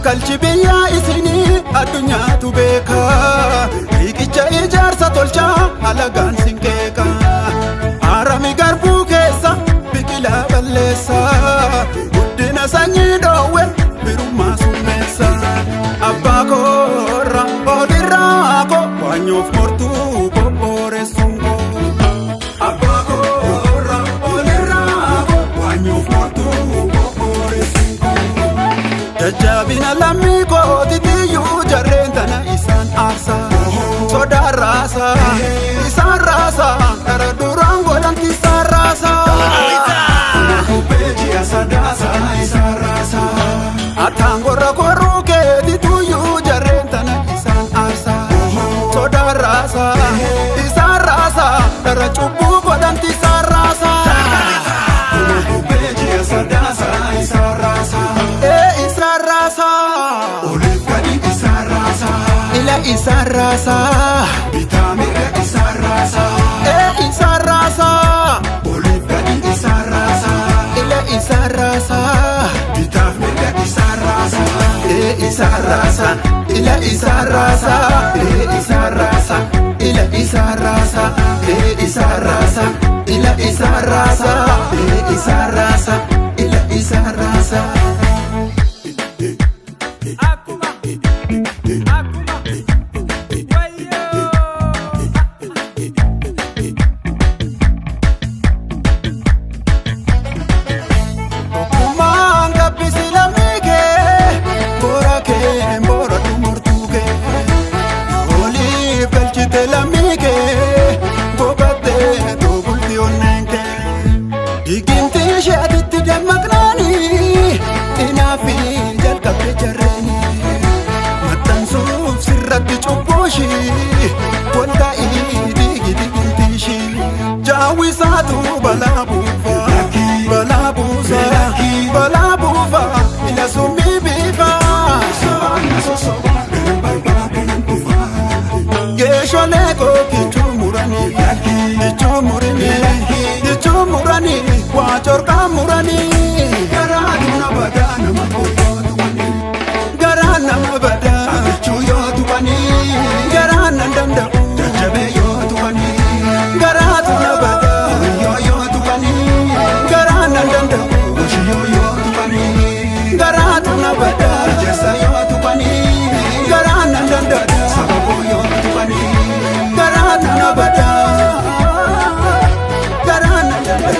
kalchi biyya isinii addunyaatu beeka riqicha ijaarsa tolcha alagaan sinqeeqa arami garbuu keessa biqilaa balleessa guddina sanyii dhoowwe birummaa summeessa abbaa koorra olirraa ko waanyoof mortuu bobooressuun ko abbaa koorra olirraa ko waanyoof mortuu bobooressuun ko jajjabina lammii kootitiyyuu jarreen tana isaan aarsa sodaan raasa isaan raasa kara duraan godhamti isaan raasa beeji'a sadaasa isaan raasa ataan gorra korruu keetituyyuu jarreen tana isaan aarsa sodaan raasa isaan raasa kara cubbuu godhamti isaan raasa beeji'a sadaasa isaan raasa isaan raasa oliif gadi isaan raasa ila isaan raasa bitaamira isaan raasa isaan raasa oliif gadi isaan raasa ila isaan raasa bitaamira isaan raasa isaan raasa ila isaan raasa isaan raasa ila isaan raasa isaan raasa ila isaan raasa isaan raasa ila isaan raasa wanta idi gidi gintishi jawisatu balabufa balabusa balabufa ila sumi bifa geshole ko kichumurani kichumurani wachorka murani garaduna badana makoyotu wani garana mabada chuyotu wani garana ndanda jabe yotu wani garatu nabada yoyotu wani garana ndanda yoyotu wani garatu nabada jesa yotu wani garana ndanda sababu yotu wani garana nabada garana ndanda